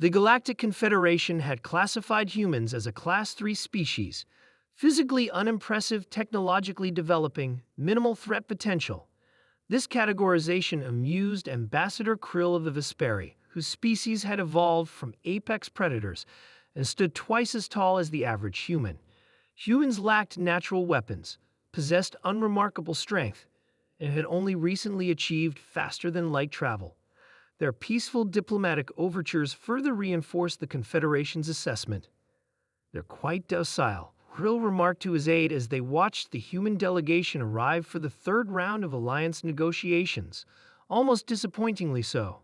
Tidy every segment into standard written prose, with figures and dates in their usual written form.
The Galactic Confederation had classified humans as a Class 3 species, physically unimpressive, technologically developing, minimal threat potential. This categorization amused Ambassador Krill of the Vesperi, whose species had evolved from apex predators and stood twice as tall as the average human. Humans lacked natural weapons, possessed unremarkable strength, and had only recently achieved faster-than-light travel. Their peaceful diplomatic overtures further reinforced the Confederation's assessment. "They're quite docile," Krill remarked to his aide as they watched the human delegation arrive for the third round of alliance negotiations, almost disappointingly so.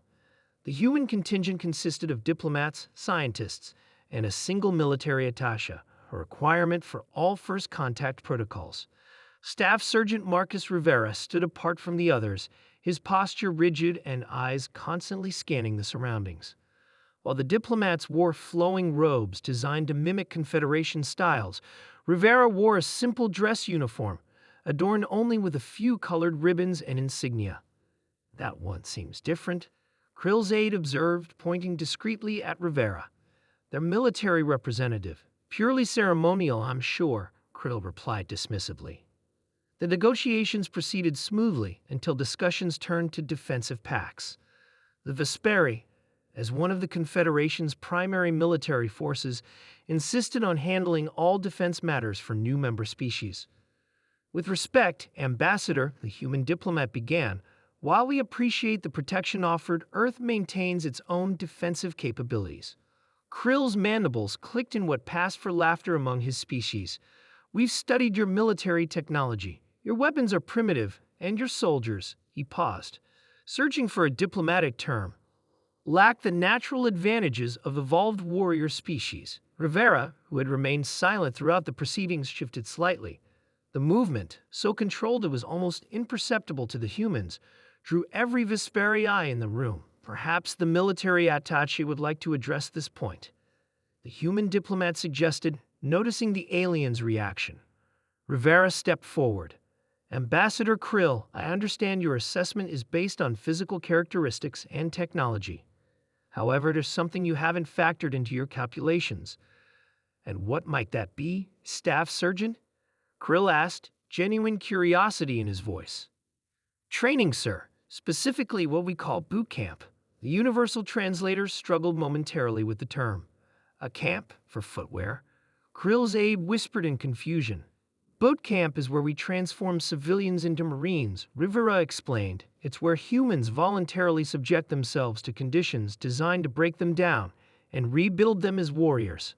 The human contingent consisted of diplomats, scientists, and a single military attaché, a requirement for all first contact protocols. Staff Sergeant Marcus Rivera stood apart from the others, his posture rigid and eyes constantly scanning the surroundings. While the diplomats wore flowing robes designed to mimic Confederation styles, Rivera wore a simple dress uniform, adorned only with a few colored ribbons and insignia. "That one seems different," Krill's aide observed, pointing discreetly at Rivera. "Their military representative. Purely ceremonial, I'm sure," Krill replied dismissively. The negotiations proceeded smoothly until discussions turned to defensive pacts. The Vesperi, as one of the Confederation's primary military forces, insisted on handling all defense matters for new member species. "With respect, Ambassador," the human diplomat began, "while we appreciate the protection offered, Earth maintains its own defensive capabilities." Krill's mandibles clicked in what passed for laughter among his species. "We've studied your military technology. Your weapons are primitive, and your soldiers," he paused, searching for a diplomatic term, "lack the natural advantages of evolved warrior species." Rivera, who had remained silent throughout the proceedings, shifted slightly. The movement, so controlled it was almost imperceptible to the humans, drew every Vesperi eye in the room. Perhaps the military attaché would like to address this point, the human diplomat suggested, noticing the alien's reaction. Rivera stepped forward. "Ambassador Krill, I understand your assessment is based on physical characteristics and technology. However, there's something you haven't factored into your calculations." "And what might that be, Staff Sergeant?" Krill asked, genuine curiosity in his voice. "Training, sir. Specifically what we call boot camp." The universal translators struggled momentarily with the term. "A camp for footwear?" Krill's aide whispered in confusion. "Boot camp is where we transform civilians into Marines," Rivera explained. "It's where humans voluntarily subject themselves to conditions designed to break them down and rebuild them as warriors."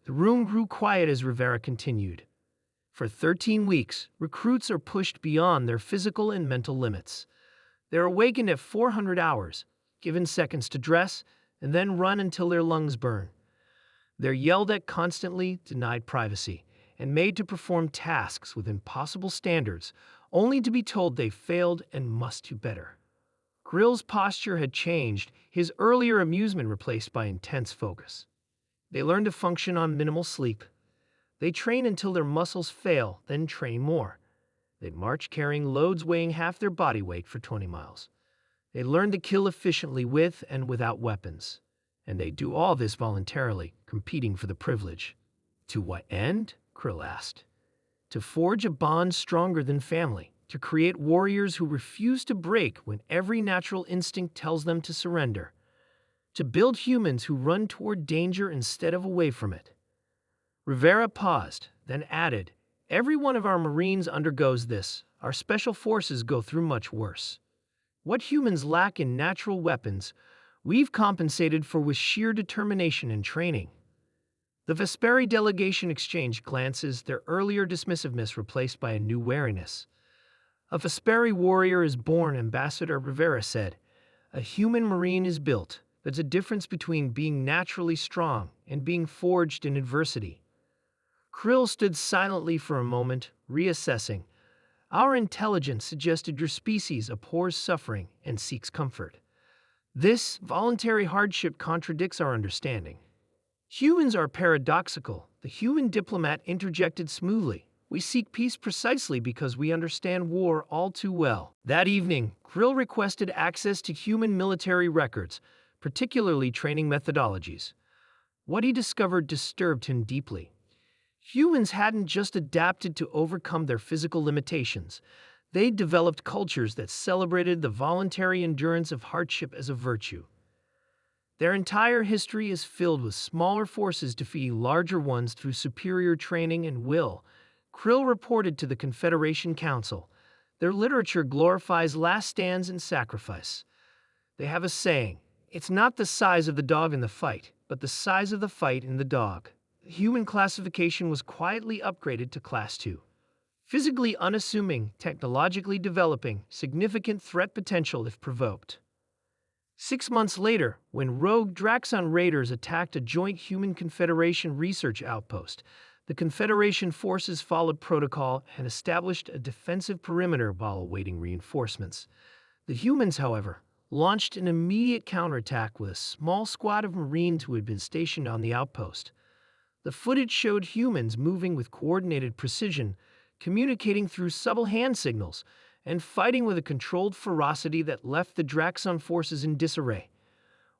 The room grew quiet as Rivera continued. "For 13 weeks, recruits are pushed beyond their physical and mental limits. They're awakened at 400 hours, given seconds to dress, and then run until their lungs burn. They're yelled at constantly, denied privacy, and made to perform tasks with impossible standards, only to be told they failed and must do better." Grill's posture had changed, his earlier amusement replaced by intense focus. "They learn to function on minimal sleep. They train until their muscles fail, then train more. They march carrying loads weighing half their body weight for 20 miles. They learn to kill efficiently with and without weapons. And they do all this voluntarily, competing for the privilege." "To what end?" Krill asked. "To forge a bond stronger than family, to create warriors who refuse to break when every natural instinct tells them to surrender, to build humans who run toward danger instead of away from it." Rivera paused, then added, "Every one of our Marines undergoes this. Our special forces go through much worse. What humans lack in natural weapons, we've compensated for with sheer determination and training." The Vesperi delegation exchanged glances, their earlier dismissiveness replaced by a new wariness. "A Vesperi warrior is born," Ambassador Rivera said. "A human Marine is built. There's a difference between being naturally strong and being forged in adversity." Krill stood silently for a moment, reassessing. "Our intelligence suggested your species abhors suffering and seeks comfort. This voluntary hardship contradicts our understanding." "Humans are paradoxical," the human diplomat interjected smoothly. "We seek peace precisely because we understand war all too well." That evening, Krill requested access to human military records, particularly training methodologies. What he discovered disturbed him deeply. Humans hadn't just adapted to overcome their physical limitations. They developed cultures that celebrated the voluntary endurance of hardship as a virtue. Their entire history is filled with smaller forces defeating larger ones through superior training and will. Krill reported to the Confederation Council. Their literature glorifies last stands and sacrifice. They have a saying, "It's not the size of the dog in the fight, but the size of the fight in the dog." Human classification was quietly upgraded to Class 2. Physically unassuming, technologically developing, significant threat potential if provoked. 6 months later, when rogue Draxon raiders attacked a joint Human Confederation research outpost, the Confederation forces followed protocol and established a defensive perimeter while awaiting reinforcements. The humans, however, launched an immediate counterattack with a small squad of Marines who had been stationed on the outpost. The footage showed humans moving with coordinated precision, communicating through subtle hand signals, and fighting with a controlled ferocity that left the Draxon forces in disarray.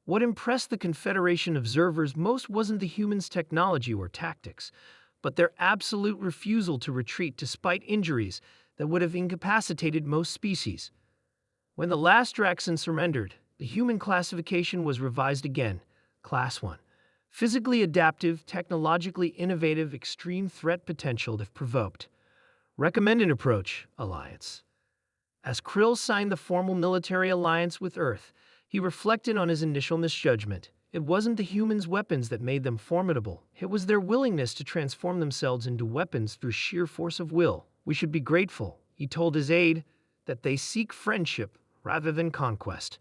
What impressed the Confederation observers most wasn't the humans' technology or tactics, but their absolute refusal to retreat despite injuries that would have incapacitated most species. When the last Draxon surrendered, the human classification was revised again, Class 1. Physically adaptive, technologically innovative, extreme threat potential if provoked. Recommended approach, alliance. As Krill signed the formal military alliance with Earth, he reflected on his initial misjudgment. It wasn't the humans' weapons that made them formidable. It was their willingness to transform themselves into weapons through sheer force of will. We should be grateful, he told his aide, that they seek friendship rather than conquest.